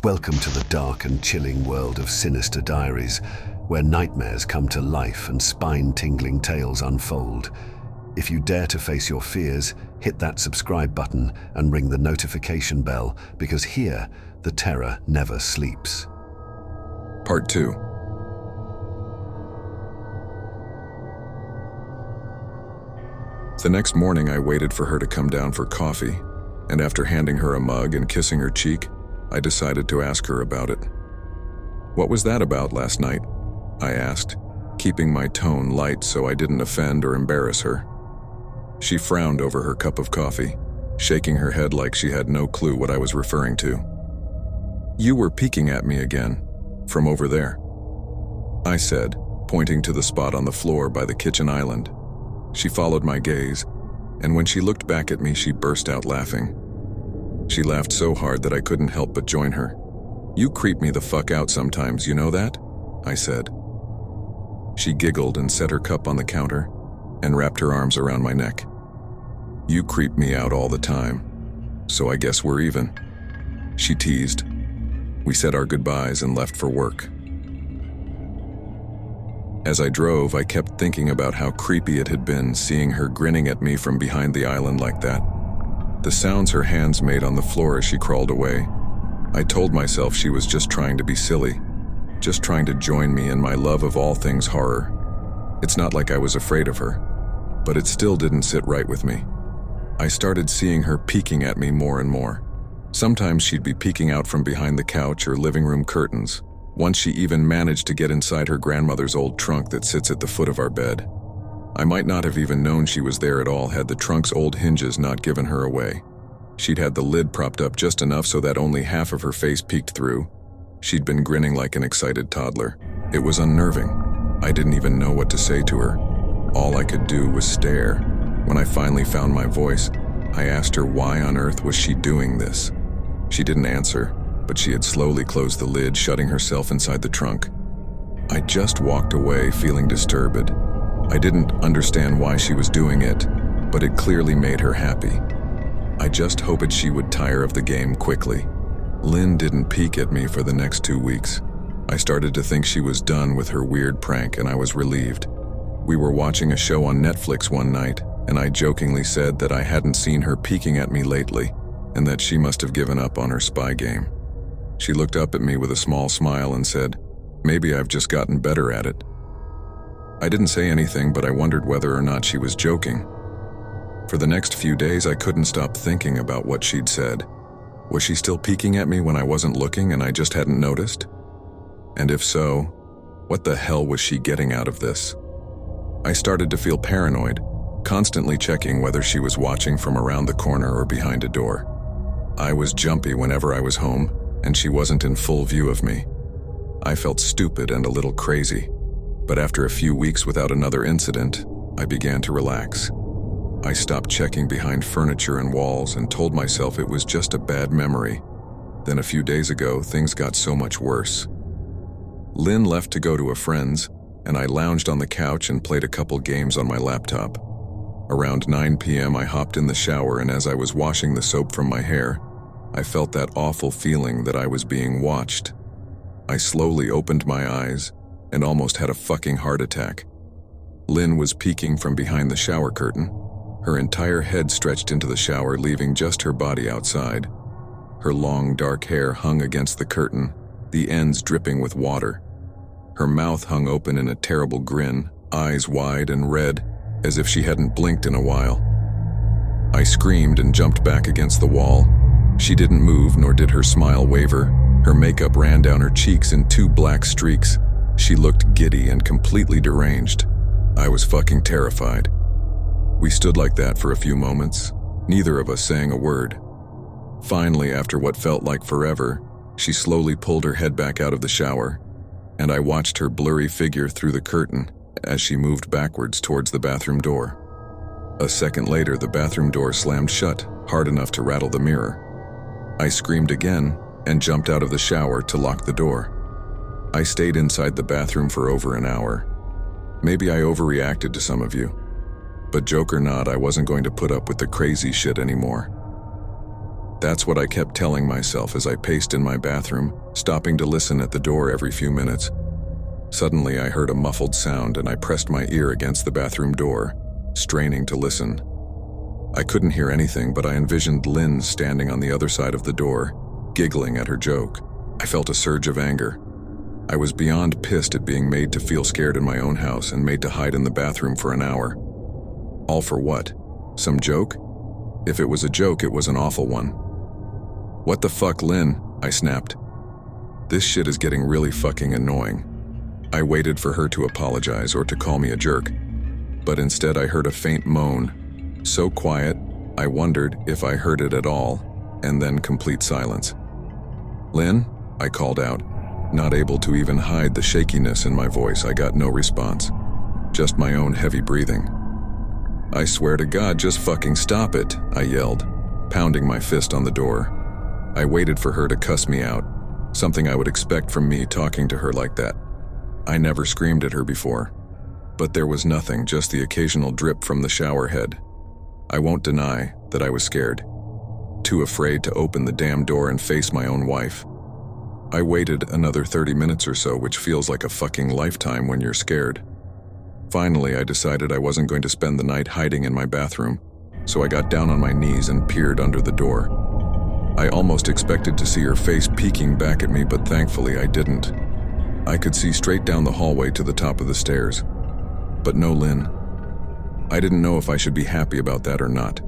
Welcome to the dark and chilling world of Sinister Diaries, where nightmares come to life and spine-tingling tales unfold. If you dare to face your fears, hit that subscribe button and ring the notification bell, because here, the terror never sleeps. Part 2. The next morning, I waited for her to come down for coffee, and after handing her a mug and kissing her cheek, I decided to ask her about it. "What was that about last night?" I asked, keeping my tone light so I didn't offend or embarrass her. She frowned over her cup of coffee, shaking her head like she had no clue what I was referring to. "You were peeking at me again, from over there," I said, pointing to the spot on the floor by the kitchen island. She followed my gaze, and when she looked back at me, she burst out laughing. She laughed so hard that I couldn't help but join her. "You creep me the fuck out sometimes, you know that?" I said. She giggled and set her cup on the counter and wrapped her arms around my neck. "You creep me out all the time, so I guess we're even," she teased. We said our goodbyes and left for work. As I drove, I kept thinking about how creepy it had been seeing her grinning at me from behind the island like that. The sounds her hands made on the floor as she crawled away. I told myself she was just trying to be silly, just trying to join me in my love of all things horror. It's not like I was afraid of her, but it still didn't sit right with me. I started seeing her peeking at me more and more. Sometimes she'd be peeking out from behind the couch or living room curtains. Once she even managed to get inside her grandmother's old trunk that sits at the foot of our bed. I might not have even known she was there at all had the trunk's old hinges not given her away. She'd had the lid propped up just enough so that only half of her face peeked through. She'd been grinning like an excited toddler. It was unnerving. I didn't even know what to say to her. All I could do was stare. When I finally found my voice, I asked her why on earth was she doing this. She didn't answer, but she had slowly closed the lid, shutting herself inside the trunk. I just walked away feeling disturbed. I didn't understand why she was doing it, but it clearly made her happy. I just hoped she would tire of the game quickly. Lynn didn't peek at me for the next 2 weeks. I started to think she was done with her weird prank, and I was relieved. We were watching a show on Netflix one night, and I jokingly said that I hadn't seen her peeking at me lately, and that she must have given up on her spy game. She looked up at me with a small smile and said, "Maybe I've just gotten better at it." I didn't say anything, but I wondered whether or not she was joking. For the next few days, I couldn't stop thinking about what she'd said. Was she still peeking at me when I wasn't looking and I just hadn't noticed? And if so, what the hell was she getting out of this? I started to feel paranoid, constantly checking whether she was watching from around the corner or behind a door. I was jumpy whenever I was home, and she wasn't in full view of me. I felt stupid and a little crazy. But after a few weeks without another incident, I began to relax. I stopped checking behind furniture and walls and told myself it was just a bad memory. Then a few days ago, things got so much worse. Lynn left to go to a friend's, and I lounged on the couch and played a couple games on my laptop. Around 9 p.m., I hopped in the shower, and as I was washing the soap from my hair, I felt that awful feeling that I was being watched. I slowly opened my eyes and almost had a fucking heart attack. Lynn was peeking from behind the shower curtain. Her entire head stretched into the shower, leaving just her body outside. Her long, dark hair hung against the curtain, the ends dripping with water. Her mouth hung open in a terrible grin, eyes wide and red, as if she hadn't blinked in a while. I screamed and jumped back against the wall. She didn't move, nor did her smile waver. Her makeup ran down her cheeks in 2 black streaks. She looked giddy and completely deranged. I was fucking terrified. We stood like that for a few moments, neither of us saying a word. Finally, after what felt like forever, she slowly pulled her head back out of the shower, and I watched her blurry figure through the curtain as she moved backwards towards the bathroom door. A second later, the bathroom door slammed shut, hard enough to rattle the mirror. I screamed again and jumped out of the shower to lock the door. I stayed inside the bathroom for over an hour. Maybe I overreacted to some of you, but joke or not, I wasn't going to put up with the crazy shit anymore. That's what I kept telling myself as I paced in my bathroom, stopping to listen at the door every few minutes. Suddenly, I heard a muffled sound and I pressed my ear against the bathroom door, straining to listen. I couldn't hear anything, but I envisioned Lynn standing on the other side of the door, giggling at her joke. I felt a surge of anger. I was beyond pissed at being made to feel scared in my own house and made to hide in the bathroom for an hour. All for what? Some joke? If it was a joke, it was an awful one. "What the fuck, Lynn?" I snapped. This shit is getting really fucking annoying. I waited for her to apologize or to call me a jerk, but instead I heard a faint moan, so quiet I wondered if I heard it at all, and then complete silence. "Lynn?" I called out, not able to even hide the shakiness in my voice. I got no response, just my own heavy breathing. "I swear to God, just fucking stop it," I yelled, pounding my fist on the door. I waited for her to cuss me out, something I would expect from me talking to her like that. I never screamed at her before, but there was nothing, just the occasional drip from the shower head. I won't deny that I was scared, too afraid to open the damn door and face my own wife. I waited another 30 minutes or so, which feels like a fucking lifetime when you're scared. Finally, I decided I wasn't going to spend the night hiding in my bathroom, so I got down on my knees and peered under the door. I almost expected to see her face peeking back at me, but thankfully I didn't. I could see straight down the hallway to the top of the stairs. But no Lynn. I didn't know if I should be happy about that or not.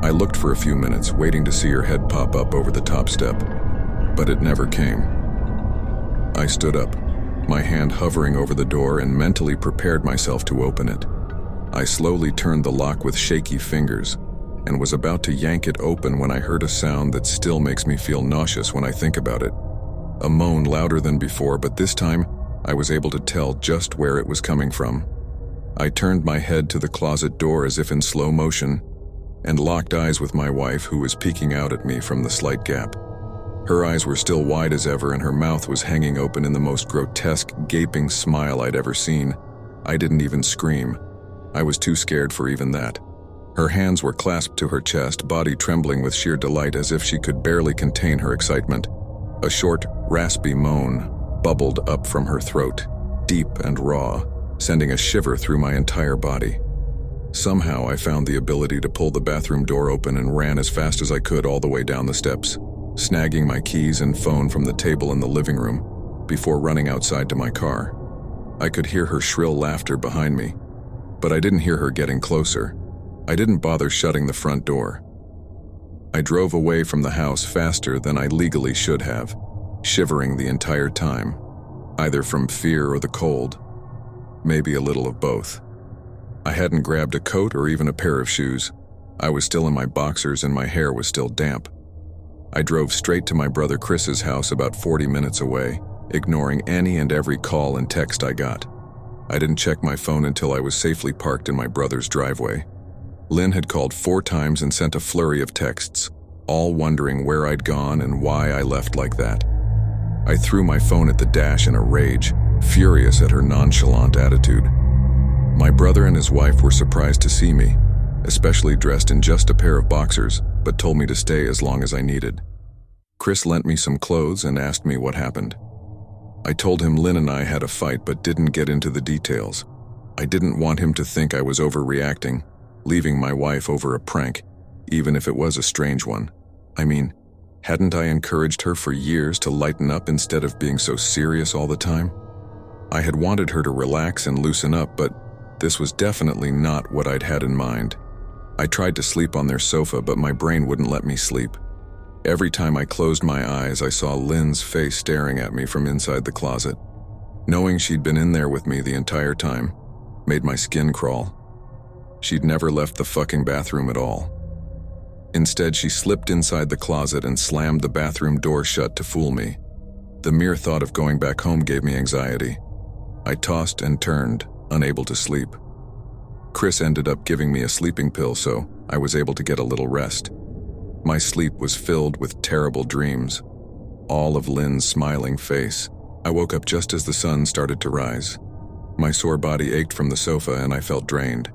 I looked for a few minutes, waiting to see her head pop up over the top step, but it never came. I stood up, my hand hovering over the door, and mentally prepared myself to open it. I slowly turned the lock with shaky fingers and was about to yank it open when I heard a sound that still makes me feel nauseous when I think about it. A moan louder than before, but this time I was able to tell just where it was coming from. I turned my head to the closet door as if in slow motion and locked eyes with my wife, who was peeking out at me from the slight gap. Her eyes were still wide as ever and her mouth was hanging open in the most grotesque, gaping smile I'd ever seen. I didn't even scream. I was too scared for even that. Her hands were clasped to her chest, body trembling with sheer delight as if she could barely contain her excitement. A short, raspy moan bubbled up from her throat, deep and raw, sending a shiver through my entire body. Somehow I found the ability to pull the bathroom door open and ran as fast as I could all the way down the steps, snagging my keys and phone from the table in the living room before running outside to my car. I could hear her shrill laughter behind me, but I didn't hear her getting closer. I didn't bother shutting the front door. I drove away from the house faster than I legally should have, shivering the entire time, either from fear or the cold, maybe a little of both. I hadn't grabbed a coat or even a pair of shoes. I was still in my boxers and my hair was still damp. I drove straight to my brother Chris's house about 40 minutes away, ignoring any and every call and text I got. I didn't check my phone until I was safely parked in my brother's driveway. Lynn had called 4 times and sent a flurry of texts, all wondering where I'd gone and why I left like that. I threw my phone at the dash in a rage, furious at her nonchalant attitude. My brother and his wife were surprised to see me, especially dressed in just a pair of boxers, but told me to stay as long as I needed. Chris lent me some clothes and asked me what happened. I told him Lynn and I had a fight but didn't get into the details. I didn't want him to think I was overreacting, leaving my wife over a prank, even if it was a strange one. I mean, hadn't I encouraged her for years to lighten up instead of being so serious all the time? I had wanted her to relax and loosen up, but this was definitely not what I'd had in mind. I tried to sleep on their sofa, but my brain wouldn't let me sleep. Every time I closed my eyes, I saw Lynn's face staring at me from inside the closet. Knowing she'd been in there with me the entire time made my skin crawl. She'd never left the fucking bathroom at all. Instead, she slipped inside the closet and slammed the bathroom door shut to fool me. The mere thought of going back home gave me anxiety. I tossed and turned, unable to sleep. Chris ended up giving me a sleeping pill, so I was able to get a little rest. My sleep was filled with terrible dreams, all of Lynn's smiling face. I woke up just as the sun started to rise. My sore body ached from the sofa and I felt drained.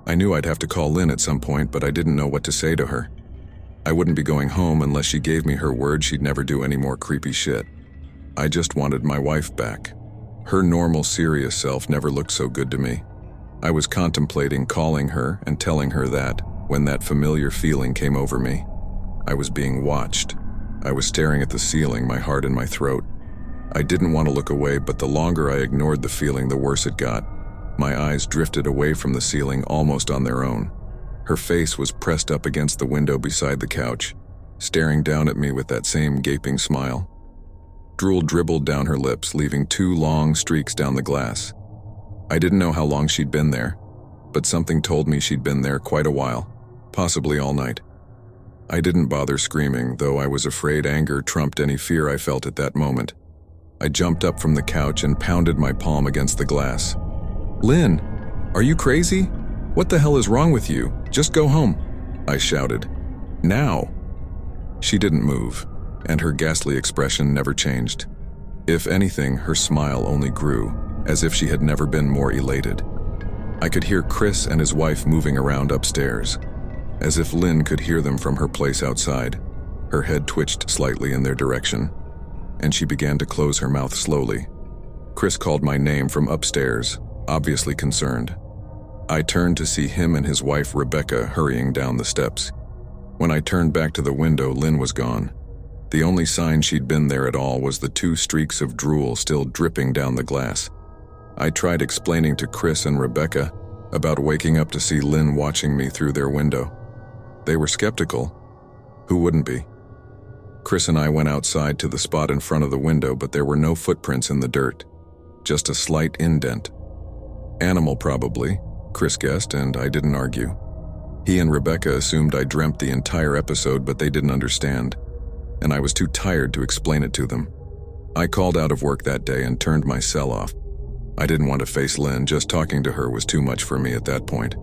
I knew I'd have to call Lynn at some point, but I didn't know what to say to her. I wouldn't be going home unless she gave me her word she'd never do any more creepy shit. I just wanted my wife back. Her normal, serious self never looked so good to me. I was contemplating calling her and telling her that, when that familiar feeling came over me. I was being watched. I was staring at the ceiling, my heart in my throat. I didn't want to look away, but the longer I ignored the feeling, the worse it got. My eyes drifted away from the ceiling almost on their own. Her face was pressed up against the window beside the couch, staring down at me with that same gaping smile. Drool dribbled down her lips, leaving 2 long streaks down the glass. I didn't know how long she'd been there, but something told me she'd been there quite a while, possibly all night. I didn't bother screaming, though I was afraid anger trumped any fear I felt at that moment. I jumped up from the couch and pounded my palm against the glass. "Lynn, are you crazy? What the hell is wrong with you? Just go home," I shouted. "Now!" She didn't move, and her ghastly expression never changed. If anything, her smile only grew, as if she had never been more elated. I could hear Chris and his wife moving around upstairs, as if Lynn could hear them from her place outside. Her head twitched slightly in their direction, and she began to close her mouth slowly. Chris called my name from upstairs, obviously concerned. I turned to see him and his wife Rebecca hurrying down the steps. When I turned back to the window, Lynn was gone. The only sign she'd been there at all was the 2 streaks of drool still dripping down the glass. I tried explaining to Chris and Rebecca about waking up to see Lynn watching me through their window. They were skeptical. Who wouldn't be? Chris and I went outside to the spot in front of the window, but there were no footprints in the dirt, just a slight indent. Animal probably, Chris guessed, and I didn't argue. He and Rebecca assumed I dreamt the entire episode, but they didn't understand, and I was too tired to explain it to them. I called out of work that day and turned my cell off. I didn't want to face Lynn. Just talking to her was too much for me at that point.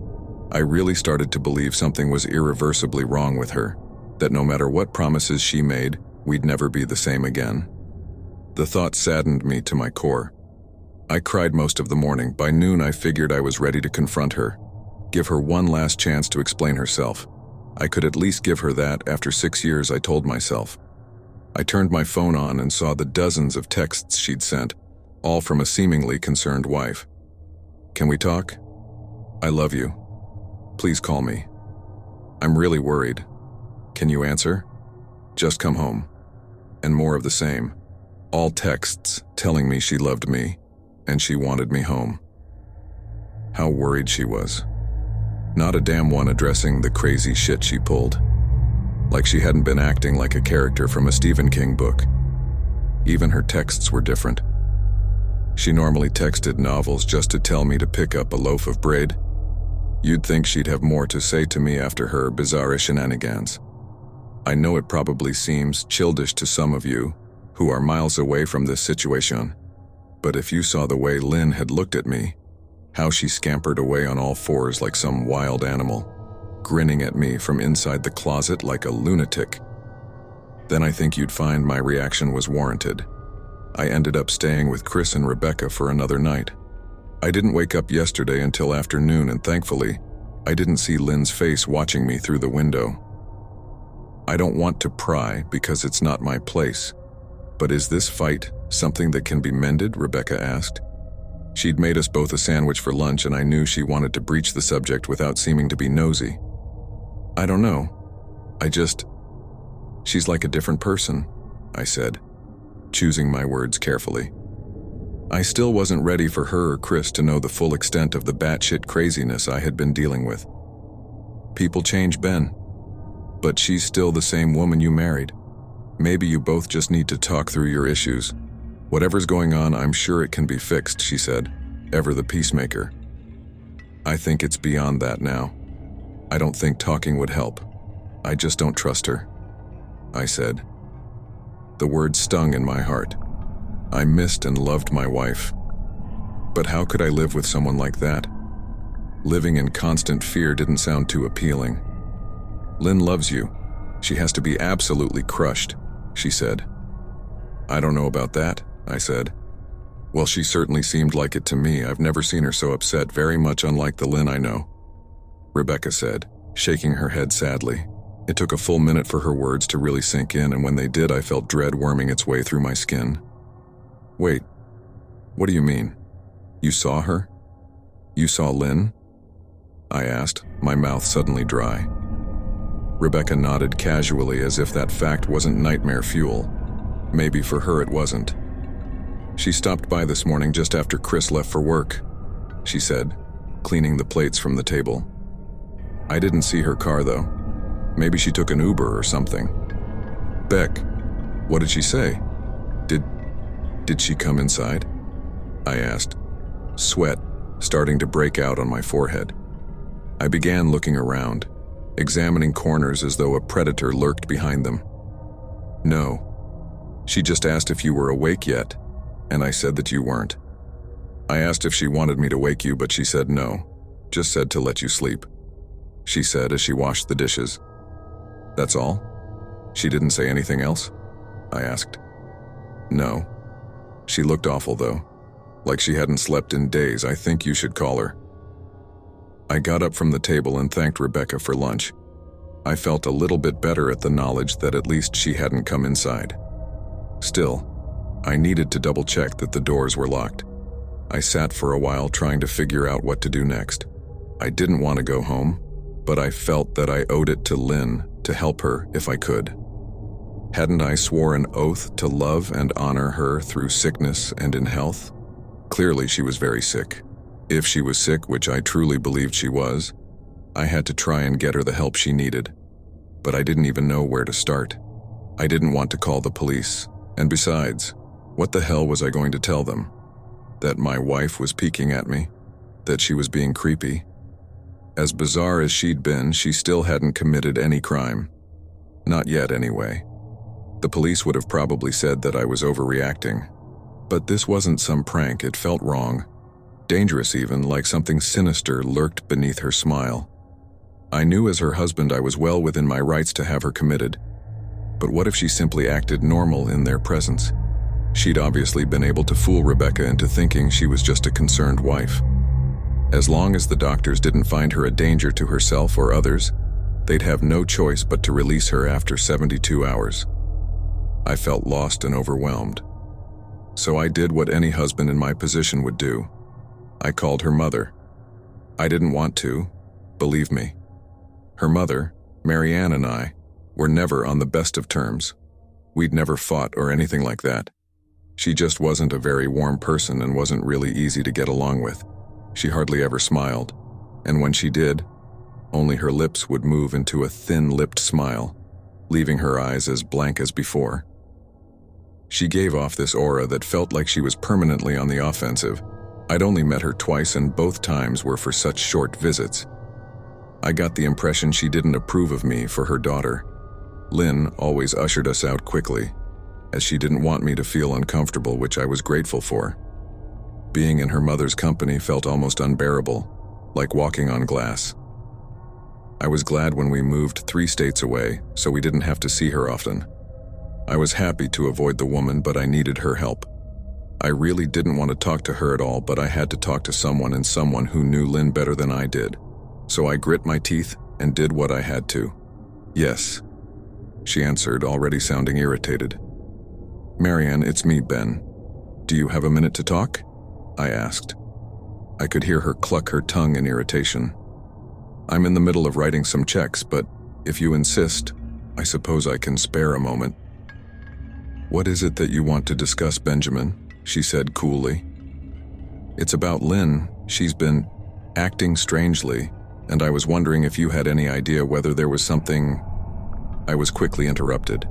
I really started to believe something was irreversibly wrong with her, that no matter what promises she made, we'd never be the same again. The thought saddened me to my core. I cried most of the morning. By noon, I figured I was ready to confront her, give her one last chance to explain herself. I could at least give her that after 6 years, I told myself. I turned my phone on and saw the dozens of texts she'd sent, all from a seemingly concerned wife. "Can we talk? I love you. Please call me. I'm really worried. Can you answer? Just come home." And more of the same. All texts telling me she loved me and she wanted me home. How worried she was. Not a damn one addressing the crazy shit she pulled. Like she hadn't been acting like a character from a Stephen King book. Even her texts were different. She normally texted novels just to tell me to pick up a loaf of bread. You'd think she'd have more to say to me after her bizarre shenanigans. I know it probably seems childish to some of you who are miles away from this situation, but if you saw the way Lynn had looked at me, how she scampered away on all fours like some wild animal, grinning at me from inside the closet like a lunatic, then I think you'd find my reaction was warranted. I ended up staying with Chris and Rebecca for another night. I didn't wake up yesterday until afternoon, and thankfully, I didn't see Lynn's face watching me through the window. I don't want to pry because it's not my place, but is this fight something that can be mended? Rebecca asked. She'd made us both a sandwich for lunch, and I knew she wanted to breach the subject without seeming to be nosy. I don't know. She's like a different person, I said, choosing my words carefully. I still wasn't ready for her or Chris to know the full extent of the batshit craziness I had been dealing with. People change, Ben. But she's still the same woman you married. Maybe you both just need to talk through your issues. Whatever's going on, I'm sure it can be fixed, she said, ever the peacemaker. I think it's beyond that now. I don't think talking would help. I just don't trust her, I said. The words stung in my heart. I missed and loved my wife. But how could I live with someone like that? Living in constant fear didn't sound too appealing. Lynn loves you. She has to be absolutely crushed, she said. I don't know about that, I said. Well, she certainly seemed like it to me. I've never seen her so upset, very much unlike the Lynn I know, Rebecca said, shaking her head sadly. It took a full minute for her words to really sink in, and when they did, I felt dread worming its way through my skin. Wait, what do you mean? You saw her? You saw Lynn? I asked, my mouth suddenly dry. Rebecca nodded casually as if that fact wasn't nightmare fuel. Maybe for her it wasn't. She stopped by this morning just after Chris left for work, she said, cleaning the plates from the table. I didn't see her car though. Maybe she took an Uber or something. Beck, what did she say? Did she come inside? I asked, sweat starting to break out on my forehead. I began looking around, examining corners as though a predator lurked behind them. No. She just asked if you were awake yet, and I said that you weren't. I asked if she wanted me to wake you, but she said no, just said to let you sleep, she said as she washed the dishes. That's all? She didn't say anything else? I asked. No. She looked awful though, like she hadn't slept in days. I think you should call her. I got up from the table and thanked Rebecca for lunch. I felt a little bit better at the knowledge that at least she hadn't come inside. Still, I needed to double-check that the doors were locked. I sat for a while trying to figure out what to do next. I didn't want to go home, but I felt that I owed it to Lynn to help her if I could. Hadn't I swore an oath to love and honor her through sickness and in health? Clearly she was very sick. If she was sick, which I truly believed she was, I had to try and get her the help she needed. But I didn't even know where to start. I didn't want to call the police. And besides, what the hell was I going to tell them? That my wife was peeking at me? That she was being creepy? As bizarre as she'd been, she still hadn't committed any crime. Not yet, anyway. The police would have probably said that I was overreacting. But this wasn't some prank, it felt wrong. Dangerous even, like something sinister lurked beneath her smile. I knew as her husband I was well within my rights to have her committed. But what if she simply acted normal in their presence? She'd obviously been able to fool Rebecca into thinking she was just a concerned wife. As long as the doctors didn't find her a danger to herself or others, they'd have no choice but to release her after 72 hours. I felt lost and overwhelmed. So I did what any husband in my position would do. I called her mother. I didn't want to, believe me. Her mother, Marianne, and I were never on the best of terms. We'd never fought or anything like that. She just wasn't a very warm person and wasn't really easy to get along with. She hardly ever smiled, and when she did, only her lips would move into a thin-lipped smile, leaving her eyes as blank as before. She gave off this aura that felt like she was permanently on the offensive. I'd only met her twice, and both times were for such short visits. I got the impression she didn't approve of me for her daughter. Lynn always ushered us out quickly, as she didn't want me to feel uncomfortable, which I was grateful for. Being in her mother's company felt almost unbearable, like walking on glass. I was glad when we moved 3 states away, so we didn't have to see her often. I was happy to avoid the woman, but I needed her help. I really didn't want to talk to her at all, but I had to talk to someone, and someone who knew Lynn better than I did. So I grit my teeth and did what I had to. Yes, she answered, already sounding irritated. Marianne, it's me, Ben. Do you have a minute to talk? I asked. I could hear her cluck her tongue in irritation. I'm in the middle of writing some checks, but if you insist, I suppose I can spare a moment. What is it that you want to discuss, Benjamin? She said coolly. It's about Lynn. She's been acting strangely, and I was wondering if you had any idea whether there was something. I was quickly interrupted.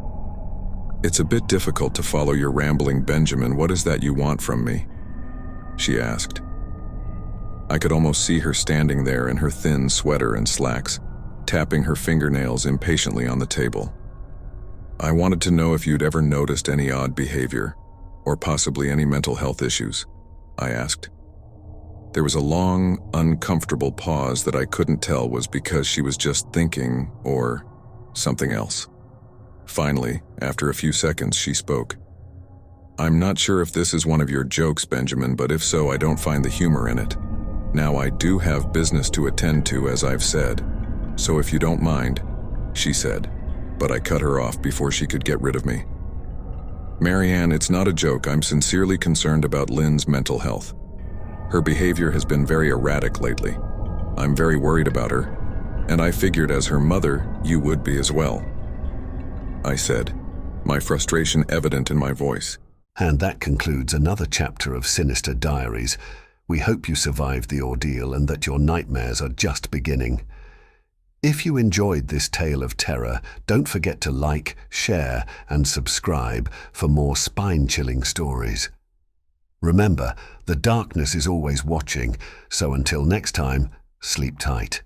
It's a bit difficult to follow your rambling, Benjamin. What is that you want from me? She asked. I could almost see her standing there in her thin sweater and slacks, tapping her fingernails impatiently on the table. I wanted to know if you'd ever noticed any odd behavior, or possibly any mental health issues, I asked. There was a long, uncomfortable pause that I couldn't tell was because she was just thinking or something else. Finally, after a few seconds, she spoke. I'm not sure if this is one of your jokes, Benjamin, but if so, I don't find the humor in it. Now, I do have business to attend to, as I've said, so if you don't mind, she said, but I cut her off before she could get rid of me. Marianne, it's not a joke. I'm sincerely concerned about Lynn's mental health. Her behavior has been very erratic lately. I'm very worried about her, and I figured as her mother, you would be as well, I said, my frustration evident in my voice. And that concludes another chapter of Sinister Diaries. We hope you survived the ordeal and that your nightmares are just beginning. If you enjoyed this tale of terror, don't forget to like, share, and subscribe for more spine-chilling stories. Remember, the darkness is always watching, so until next time, sleep tight.